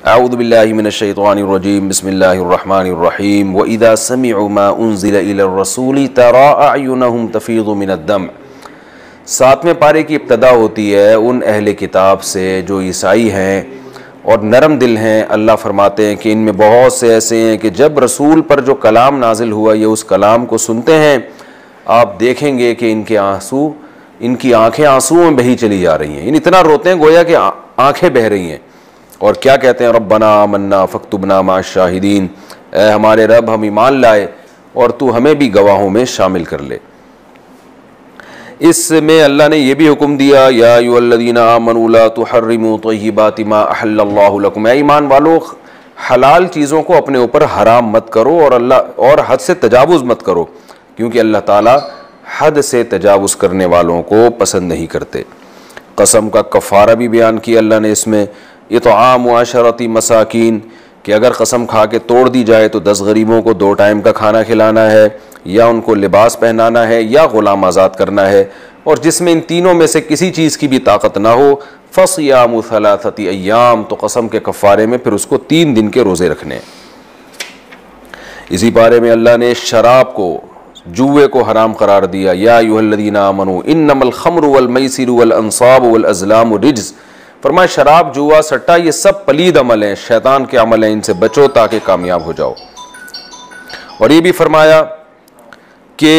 अऊज़ु बिल्लाहि मिनश्शैतानिर्रजीम बिस्मिल्लाहिर्रहमानिर्रहीम व इज़ा समिअू मा उन्ज़िला इलर रसूली तरा अयुनहुम तफ़ीज़ु मिनद्दम। 7वें पारे की इब्तदा होती है उन अहले किताब से जो ईसाई हैं और नरम दिल हैं। अल्लाह फरमाते हैं कि इनमें बहुत से ऐसे हैं कि जब रसूल पर जो कलाम नाजिल हुआ ये उस कलाम को सुनते हैं, आप देखेंगे कि इनकी आंखें आंसुओं में बही चली जा रही हैं। इन इतना रोते हैं गोया कि आंखें बह रही हैं। और क्या कहते हैं, रब्बना आमन्ना फक्तुबना मा शाहिदीन, ऐ हमारे रब हम ईमान लाए और तू हमें भी गवाहों में शामिल कर ले। इसमें अल्लाह ने यह भी हुक्म दिया, या अय्युहल्लज़ीना आमनू ला तुहर्रिमू तय्यिबाति मा अहल्लल्लाहु लकुम, ऐ ईमान वालों हलाल चीज़ों को अपने ऊपर हराम मत करो और हद से तजावुज़ मत करो, क्योंकि अल्लाह ताला हद से तजावुज़ करने वालों को पसंद नहीं करते। कसम का कफ़ारा भी बयान किया अल्लाह ने इसमें, इत्आम अशरती मसाकीन, कि अगर कसम खा के तोड़ दी जाए तो 10 गरीबों को 2 टाइम का खाना खिलाना है, या उनको लिबास पहनाना है, या ग़ुलाम आज़ाद करना है। और जिसमें इन तीनों में से किसी चीज़ की भी ताकत ना हो, फ़सियामु सलासति अय्याम, तो कसम के कफ़ारे में फिर उसको 3 दिन के रोज़े रखने। इसी बारे में अल्लाह ने शराब को, जुए को हराम करार दिया, या अय्युहल्लज़ीना आमनू इन्नमल खम्रु वल मैसिरु वल अंसाबु वल अज़लामु रिज्स। फरमाया शराब, जुआ, सट्टा ये सब पलीद अमल हैं, शैतान के अमल हैं, इनसे बचो ताकि कामयाब हो जाओ। और ये भी फरमाया कि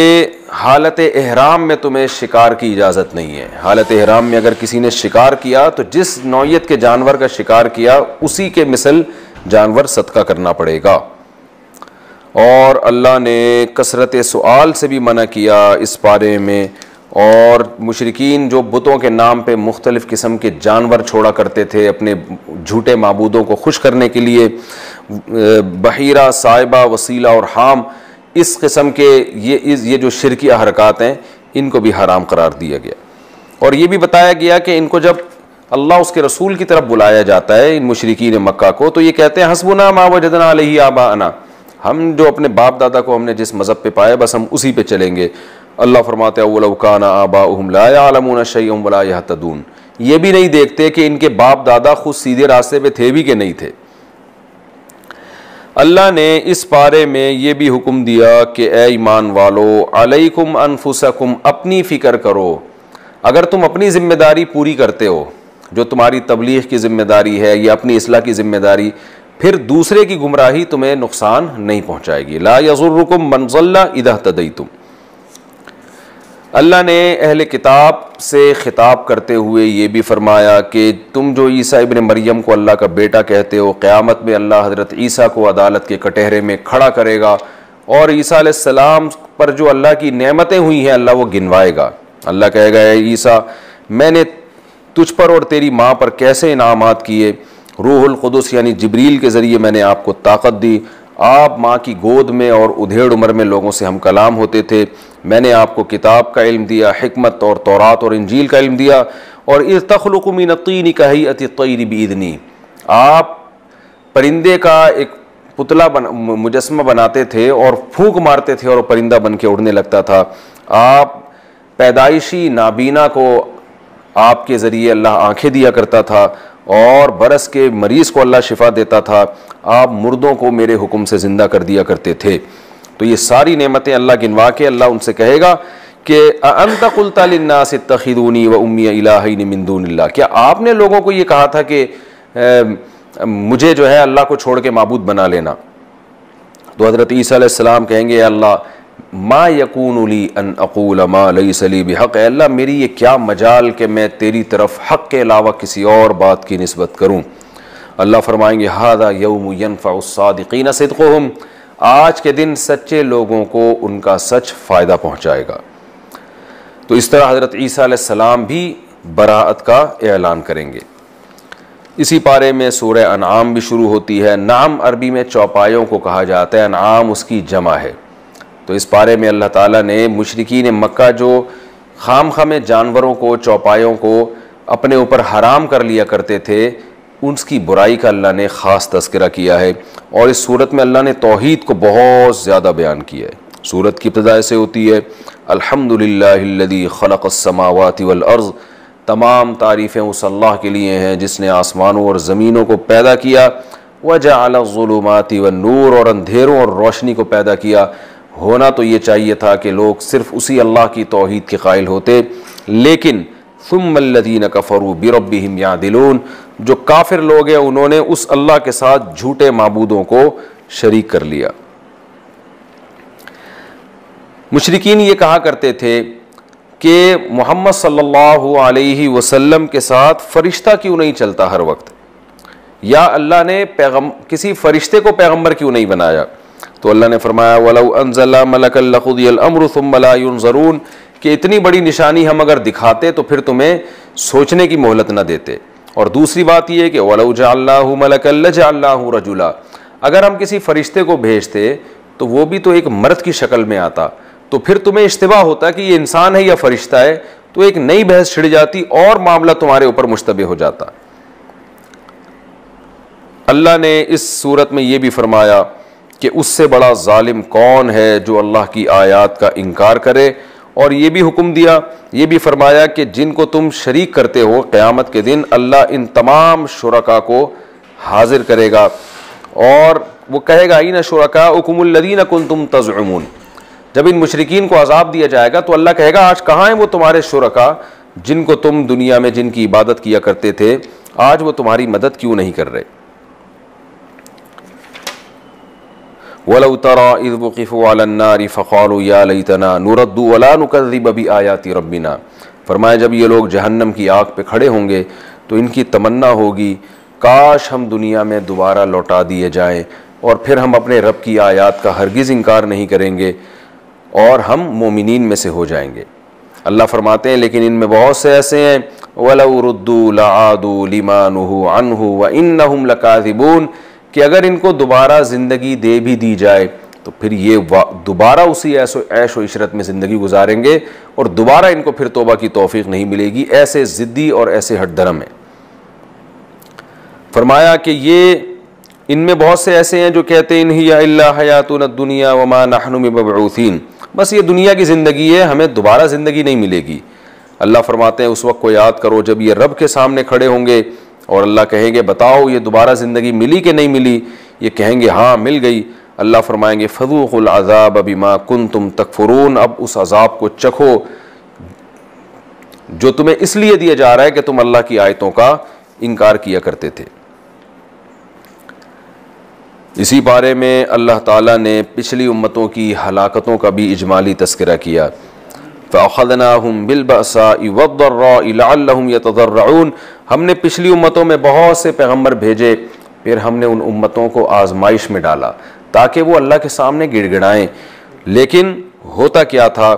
हालत एहराम में तुम्हें शिकार की इजाज़त नहीं है। हालत एहराम में अगर किसी ने शिकार किया तो जिस नौयत के जानवर का शिकार किया उसी के मिसल जानवर सदका करना पड़ेगा। और अल्लाह ने कसरत सुआल से भी मना किया इस पारे में। और मुशरिकीन जो बुतों के नाम पे मुख्तलिफ़ किस्म के जानवर छोड़ा करते थे अपने झूठे माबूदों को खुश करने के लिए, बहीरा, साहिबा, वसीला और हाम, इस किस्म के ये जो शिरकी हरकत हैं इनको भी हराम करार दिया गया। और ये भी बताया गया कि इनको जब अल्लाह उसके रसूल की तरफ बुलाया जाता है, इन मुशरिकीन मक्का को, तो ये कहते हैं हस्बुना मा वजदना अलैहि आबाअना, हम जो अपने बाप दादा को हमने जिस मज़हब पे पाया बस हम उसी पे चलेंगे। अल्लाह फरमाते हैं वलौ काना आबाउहुम ला यअलमूना शयअन वला यहतदून, ये भी नहीं देखते कि इनके बाप दादा खुद सीधे रास्ते पे थे भी कि नहीं थे। अल्लाह ने इस पारे में ये भी हुक्म दिया कि ए ईमान वालो अलैकुम अनफुसकुम, अपनी फ़िक्र करो। अगर तुम अपनी ज़िम्मेदारी पूरी करते हो, जो तुम्हारी तबलीग की ज़िम्मेदारी है या अपनी इस्लाह की ज़िम्मेदारी, फिर दूसरे की गुमराही तुम्हें नुकसान नहीं पहुँचाएगी। ला यज़ुर्रुकुम मन ज़ल्ला इज़ा इह्तदयतुम। अल्लाह ने अहले किताब से ख़िताब करते हुए ये भी फरमाया कि तुम जो ईसा इब्न मरियम को अल्लाह का बेटा कहते हो, क़यामत में अल्लाह हज़रत ईसा को अदालत के कटहरे में खड़ा करेगा और ईसा अलैहिस्सलाम पर जो अल्लाह की नेमतें हुई हैं अल्लाह वो गिनवाएगा। अल्लाह कहेगा, ए ईसा, मैंने तुझ पर और तेरी माँ पर कैसे इनामात किए। रूहुल कुदस यानी जिब्रील के ज़रिए मैंने आपको ताकत दी, आप माँ की गोद में और उधेड़ उम्र में लोगों से हम कलाम होते थे। मैंने आपको किताब का इल्म दिया, हिकमत और तौरात और इंजील का इल्म दिया। और इज़ तख़्लुक़ु मिन अत्तीनि कहय्यति अत्तय्रि बिइज़्नी, आप परिंदे का एक पुतला मुजस्मा बनाते थे और फूंक मारते थे और परिंदा बन के उड़ने लगता था। आप पैदाइशी नाबीना को आपके ज़रिए अल्लाह आँखें दिया करता था और बरस के मरीज़ को अल्लाह शिफा देता था। आप मुर्दों को मेरे हुक्म से ज़िंदा कर दिया करते थे। तो ये सारी नेमतें अल्लाह गिनवा के अल्लाह उनसे कहेगा कि अअंत क़ुल्त लिन्नास इत्तख़िज़ूनी व उम्मिय इलाहैनि मिन दूनिल्लाह, क्या आपने लोगों को ये कहा था कि मुझे जो है अल्लाह को छोड़ के माबूद बना लेना। तो हज़रत ईसा अलैहिस्सलाम कहेंगे, अल्लाह मा यकूनु ली अन अक़ूल मा लैसा ली बिहक़, अल्लाह मेरी ये क्या मजाल कि मैं तेरी तरफ हक़ के अलावा किसी और बात की निस्बत करूँ। अल्लाह फरमाएंगे, हाज़ा यौमु यनफ़उस्सादिक़ीन सिद्क़ुहुम, आज के दिन सच्चे लोगों को उनका सच फ़ायदा पहुँचाएगा। तो इस तरह हज़रत ईसा अलैहिस्सलाम भी बराअत का ऐलान करेंगे। इसी पारे में सूरह अनआम भी शुरू होती है। नाम अरबी में चौपायों को कहा जाता है, अनआम उसकी जमा है। तो इस पारे में अल्लाह ताला ने मुशरिकीन मक्का जो खामखा में जानवरों को, चौपायों को अपने ऊपर हराम कर लिया करते थे, उसकी बुराई का अल्लाह ने ख़ास तज़किरा किया है। और इस सूरत में अल्लाह ने तौहीद को बहुत ज़्यादा बयान किया है। सूरत की इब्तिदा से होती है, अल्हम्दुलिल्लाहिल्लज़ी ख़लक़स समावाति वल अर्ज़, तमाम तारीफ़ें उस अल्लाह के लिए हैं जिसने आसमानों और ज़मीनों को पैदा किया। वजअलज़्ज़ुलुमाति वन्नूर, और अंधेरों और रोशनी को पैदा किया। होना तो ये चाहिए था कि लोग सिर्फ उसी अल्लाह की तौहीद के कायल होते, लेकिन सुम्मल्लज़ीन कफ़रू बिरब्बिहिम यादिलून, जो काफिर लोग हैं उन्होंने उस अल्लाह के साथ झूठे माबूदों को शरीक कर लिया। मुशरिकीन ये कहा करते थे कि मोहम्मद सल्लल्लाहु अलैहि वसल्लम के साथ फरिश्ता क्यों नहीं चलता हर वक्त, या अल्लाह ने किसी फरिश्ते को पैगंबर क्यों नहीं बनाया। तो अल्लाह ने फरमाया वलौ अंज़ला मलकल लक़ुदियल अम्रु सुम्मा ला युनज़रून, कि इतनी बड़ी निशानी हम अगर दिखाते तो फिर तुम्हें सोचने की मोहलत न देते। और दूसरी बात यह है कि वलौ जअल्नाहु मलकन लजअल्नाहु रजुला, अगर हम किसी फरिश्ते को भेजते तो वो भी तो एक मर्द की शक्ल में आता, तो फिर तुम्हें इश्तिबा होता कि ये इंसान है या फरिश्ता है, तो एक नई बहस छिड़ जाती और मामला तुम्हारे ऊपर मुश्तबे हो जाता। अल्लाह ने इस सूरत में यह भी फरमाया कि उससे बड़ा जालिम कौन है जो अल्लाह की आयात का इनकार करे, और ये भी हुक्म दिया, ये भी फरमाया कि जिनको तुम शरीक करते हो क़यामत के दिन अल्लाह इन तमाम शुरका को हाजिर करेगा, और वो कहेगा इन शुरकाउकुमुल्लज़ीना कुंतुम तज़उमून। जब इन मुशरिकीन को अजाब दिया जाएगा तो अल्लाह कहेगा आज कहाँ हैं वो तुम्हारे शुरका जिनको तुम दुनिया में जिनकी इबादत किया करते थे, आज वो तुम्हारी मदद क्यों नहीं कर रहे। वलौ तरा इज़ वुक़िफ़ू अलन नारि फ़क़ालू या लैतना नुरद्दु वला नुकज़्ज़िब बिआयाति रब्बिना। फरमाया जब ये लोग जहन्नम की आग पे खड़े होंगे तो इनकी तमन्ना होगी काश हम दुनिया में दोबारा लौटा दिए जाएं और फिर हम अपने रब की आयात का हरगिज़ इनकार नहीं करेंगे और हम मोमिनीन में से हो जाएंगे। अल्लाह फरमाते हैं लेकिन इनमें बहुत से ऐसे हैं वलौ रुद्दू लआदू लिमा नुहु अन्हु व इन्नहुम लकाज़िबून, कि अगर इनको दोबारा ज़िंदगी दे भी दी जाए तो फिर ये दोबारा उसी ऐश व इशरत में ज़िंदगी गुजारेंगे और दोबारा इनको फिर तौबा की तौफीक नहीं मिलेगी। ऐसे ज़िद्दी और ऐसे हटधर्म हैं। फरमाया कि ये इनमें बहुत से ऐसे हैं जो कहते इन हिया इल्ला हयातुन दुनिया व मा नहनु बिमबऊसीन, बस ये दुनिया की ज़िंदगी है, हमें दोबारा ज़िंदगी नहीं मिलेगी। अल्लाह फरमाते हैं उस वक्त को याद करो जब ये रब के सामने खड़े होंगे और अल्लाह कहेंगे बताओ ये दोबारा ज़िंदगी मिली कि नहीं मिली, ये कहेंगे हाँ मिल गई। अल्लाह फरमाएंगे फ़ज़ूक़ुल अज़ाब बिमा कुन्तुम तकफ़ुरून, अब उस अज़ाब को चखो जो तुम्हें इसलिए दिया जा रहा है कि तुम अल्लाह की आयतों का इनकार किया करते थे। इसी बारे में अल्लाह ताला ने पिछली उम्मतों की हलाकतों का भी इजमाली तस्करा किया। फ़अख़ज़नाहुम बिलबअसाइ वद्दर्राइ लअल्लहुम यतज़र्रऊन, हमने पिछली उम्मतों में बहुत से पैगम्बर भेजे, फिर हमने उन उम्मतों को आजमाइश में डाला ताकि वो अल्लाह के सामने गिड़गिड़ाएं। लेकिन होता क्या था,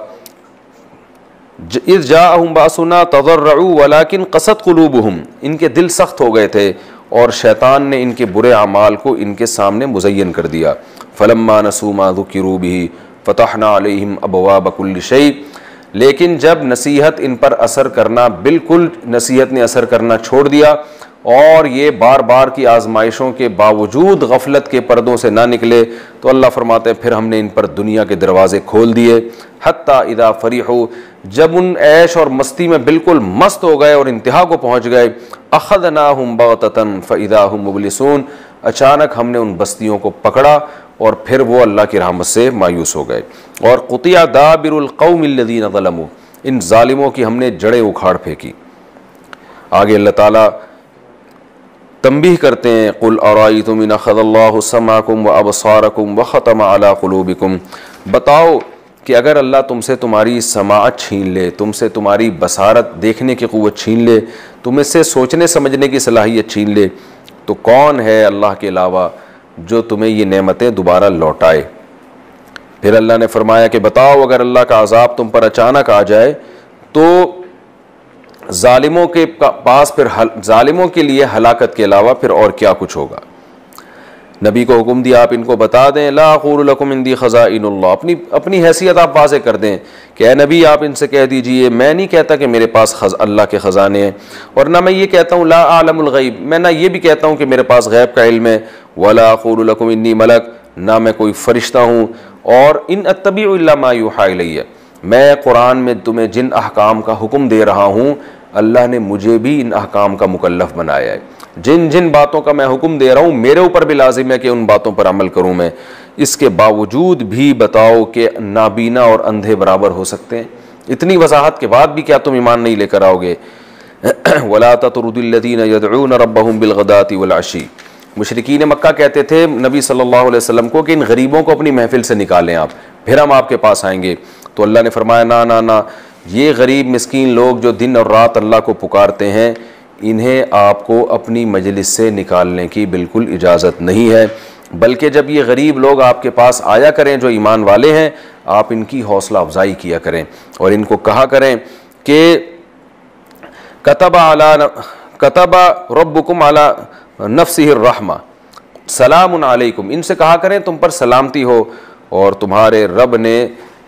इज़ जाअहुम बासुना तज़र्रऊ वलाकिन क़सत क़ुलूबुहुम, इनके दिल सख्त हो गए थे और शैतान ने इनके बुरे अमाल को इनके सामने मुज़य्यन कर दिया। फ़लम्मा नसू मा ज़ुकिरू बिही फ़तहना अलैहिम अबवाब कुल्लि शै, लेकिन जब नसीहत इन पर असर करना, बिल्कुल नसीहत ने असर करना छोड़ दिया और ये बार बार की आजमाइशों के बावजूद गफलत के पर्दों से ना निकले, तो अल्लाह फरमाते हैं फिर हमने इन पर दुनिया के दरवाजे खोल दिए। हत्ता इदा फरीहू, जब उन ऐश और मस्ती में बिल्कुल मस्त हो गए और इंतहा को पहुँच गए, अख़ज़नाहुम बग़ततन फ़इज़ा हुम मुब्लिसून, अचानक हमने उन बस्तियों को पकड़ा और फिर वो अल्लाह की रहमत से मायूस हो गए। और क़ुतिया दाबिरुल क़ौमिल्लज़ीना ज़लमू, इन ज़ालिमों की हमने जड़ें उखाड़ फेंकी। आगे अल्लाह ताला तंबीह करते हैं क़ुल अरायतुम इन अख़ज़ल्लाहु समाकुम व अबसारकुम व ख़तम अला क़ुलूबिकुम, बताओ कि अगर अल्लाह तुमसे तुम्हारी समाअत छीन ले, तुमसे तुम्हारी बसारत देखने की क़ुव्वत छीन ले, तुमसे सोचने समझने की सलाहियत छीन ले, तो कौन है अल्लाह के अलावा जो तुम्हें ये नेमतें दोबारा लौटाए। फिर अल्लाह ने फरमाया कि बताओ अगर अल्लाह का अजाब तुम पर अचानक आ जाए तो जालिमों के पास फिर जालिमों के लिए हलाकत के अलावा फिर और क्या कुछ होगा। नबी को हुक्म दिया आप इनको बता दें ला अक़ूलु लकुम इंदी ख़ज़ाइनुल्लाह, अपनी हैसियत आप वाज़े कर दें कि ए नबी आप इनसे कह दीजिए मैं नहीं कहता कि मेरे पास अल्लाह के ख़ज़ाने हैं, और ना मैं ये कहता हूँ ला आलमुल गैब, मैं ना ये भी कहता हूँ कि मेरे पास गैब का इल्म है, वला अक़ूलु लकुम इन्नी मलक, ना मैं कोई फ़रिश्ता हूँ, और इन अत्तबिउ इल्ला मा यूहा इलैया, मैं कुरान में तुम्हें जिन अहकाम का हुक्म दे रहा हूँ अल्लाह ने मुझे भी इन अहकाम का मुकल्लफ बनाया है। जिन जिन बातों का मैं हुक्म दे रहा हूँ मेरे ऊपर भी लाजिम है कि उन बातों पर अमल करूँ मैं। इसके बावजूद भी बताओ कि नाबीना और अंधे बराबर हो सकते हैं? इतनी वजाहत के बाद भी क्या तुम ईमान नहीं लेकर आओगे? वला ततरुदिल्लज़ीना यदऊना रब्बहुम बिलगदाति वल अशी। मुशरिकीन मक्का कहते थे नबी सल्लल्लाहु अलैहि वसल्लम को कि इन गरीबों को अपनी महफिल से निकालें आप, फिर हम आपके पास आएंगे। तो अल्लाह ने फरमाया ना ना ना, ये गरीब मिस्कीन लोग जो दिन और रात अल्लाह को पुकारते हैं, इन्हें आपको अपनी मजलिस से निकालने की बिल्कुल इजाज़त नहीं है, बल्कि जब ये गरीब लोग आपके पास आया करें जो ईमान वाले हैं, आप इनकी हौसला अफजाई किया करें और इनको कहा करें कि कतबा रब्बुकुम अला नफ्सिहिर रहमा सलामुन अलैकुम। इनसे कहा करें तुम पर सलामती हो और तुम्हारे रब ने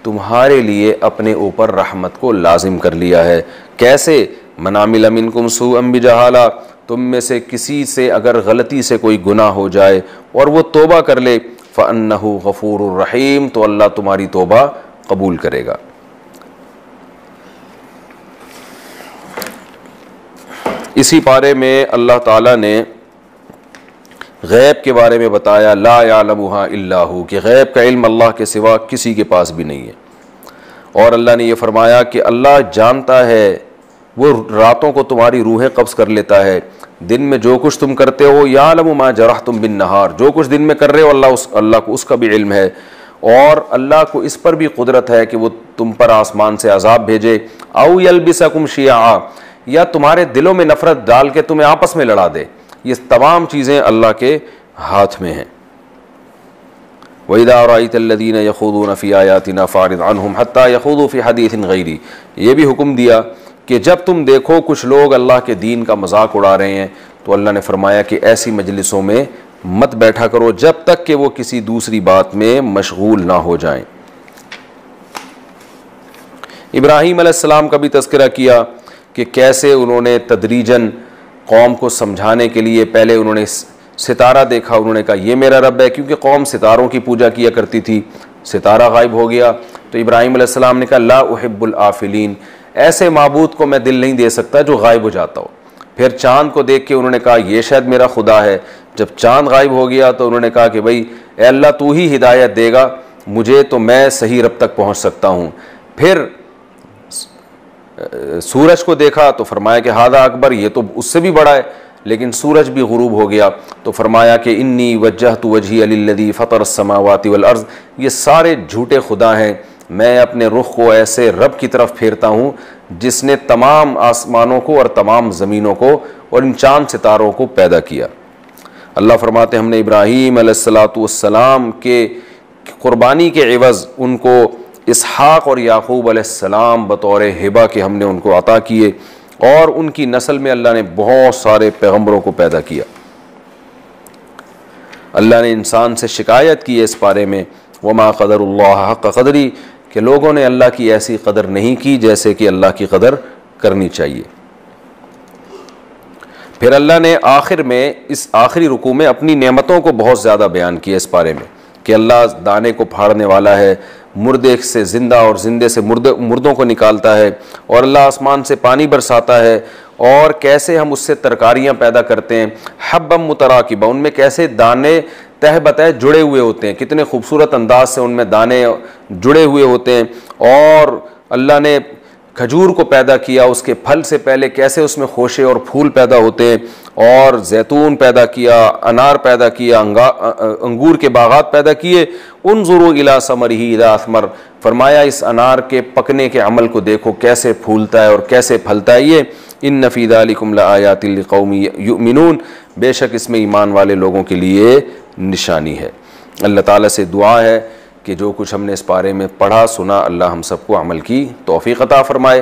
तुम्हारे लिए अपने ऊपर रहमत को लाजिम कर लिया है। कैसे? मनामिल मिनकुम सूअम बिजहाला, तुम में से किसी से अगर गलती से कोई गुनाह हो जाए और वो तौबा कर ले, फ़अन्नहु गफूरुर रहीम, तो अल्लाह तुम्हारी तौबा कबूल करेगा। इसी पारे में अल्लाह ताला ने गैब के बारे में बताया, ला यालमुहा इल्लाहु, कि गैब का इल्म अल्लाह के सिवा किसी के पास भी नहीं है। और अल्लाह ने यह फरमाया कि अल्लाह जानता है, वो रातों को तुम्हारी रूहें कब्ज़ कर लेता है, दिन में जो कुछ तुम करते हो, यालमु मा जरहतुम बिन नहार, जो कुछ दिन में कर रहे हो अल्लाह को उसका भी इल्म है। और अल्लाह को इस पर भी कुदरत है कि वो तुम पर आसमान से अजाब भेजे, औ यल्बिसकुम शिया, या तुम्हारे दिलों में नफरत डाल के तुम्हें आपस में लड़ा दे। ये तमाम चीज़ें अल्लाह के हाथ में हैं। वइज़ा रअयतल्लज़ीना यख़ूज़ूना फ़ी आयातिना फ़अरिज़ अन्हुम हत्ता यख़ूज़ू फ़ी हदीसिन गैरी। ये भी हुक्म दिया कि जब तुम देखो कुछ लोग अल्लाह के दीन का मजाक उड़ा रहे हैं, तो अल्लाह ने फरमाया कि ऐसी मजलिसों में मत बैठा करो जब तक कि वो किसी दूसरी बात में मशगूल ना हो जाएं। इब्राहीम अलैहिस्सलाम का भी तज़किरा किया कि कैसे उन्होंने तदरीजन कौम को समझाने के लिए पहले उन्होंने सितारा देखा, उन्होंने कहा ये मेरा रब है, क्योंकि कौम सितारों की पूजा किया करती थी। सितारा गायब हो गया तो इब्राहीम अलैहिस्सलाम ने कहा ला उहिब्बुल आफिलीन, ऐसे माबूद को मैं दिल नहीं दे सकता जो गायब हो जाता हो। फिर चाँद को देख के उन्होंने कहा ये शायद मेरा खुदा है। जब चाँद गायब हो गया तो उन्होंने कहा कि भाई ए अल्लाह तू ही हिदायत देगा मुझे, तो मैं सही रब तक पहुँच सकता हूँ। फिर सूरज को देखा तो फरमाया कि हादा अकबर, ये तो उससे भी बड़ा है। लेकिन सूरज भी गुरूब हो गया तो फरमाया कि इन्नी वज्जहतु वजही लिल्लज़ी फ़तरस समावाति वल अर्ज़, ये सारे झूठे खुदा हैं, मैं अपने रुख को ऐसे रब की तरफ फेरता हूँ जिसने तमाम आसमानों को और तमाम ज़मीनों को और इन चांद सितारों को पैदा किया। अल्लाह फरमाते हमने इब्राहीम अलैहिस्सलातु वस्सलाम के कुर्बानी के एवज़ उनको इसहाक़ और याक़ूब अलैहिस्सलाम बतौर हिबा के हमने उनको अता किए, और उनकी नस्ल में अल्लाह ने बहुत सारे पैगम्बरों को पैदा किया। अल्लाह ने इंसान से शिकायत की है इस बारे में, वमा क़दरुल्लाह हक़्क़ क़दरी, कि लोगों ने अल्लाह की ऐसी कदर नहीं की जैसे कि अल्लाह की कदर करनी चाहिए। फिर अल्लाह ने आखिर में इस आखिरी रुकू में अपनी नेमतों को बहुत ज़्यादा बयान किया इस बारे में कि अल्लाह दाने को फाड़ने वाला है, मुर्दे से ज़िंदा और ज़िंदे से मुर्दों को निकालता है, और अल्लाह आसमान से पानी बरसाता है, और कैसे हम उससे तरकारियाँ पैदा करते हैं, हब्बम मुतराकिबा, उनमें कैसे दाने तह बतह जुड़े हुए होते हैं, कितने खूबसूरत अंदाज से उनमें दाने जुड़े हुए होते हैं। और अल्लाह ने खजूर को पैदा किया, उसके फल से पहले कैसे उसमें खोशे और फूल पैदा होते हैं, और जैतून पैदा किया, अनार पैदा किया, अंगूर के बागात पैदा किए। उन्जुरू इला समरिही इज़ा असमर, फरमाया इस अनार के पकने के अमल को देखो कैसे फूलता है और कैसे फलता है। ये इन्न फ़ी ज़ालिकुम लआयातिन लिक़ौमिन युमिनून, बेशक इसमें ईमान वाले लोगों के लिए निशानी है। अल्लाह ताला से दुआ है कि जो कुछ हमने इस बारे में पढ़ा सुना, अल्लाह हम सबको अमल की तौफ़ीक़ अता फ़रमाए।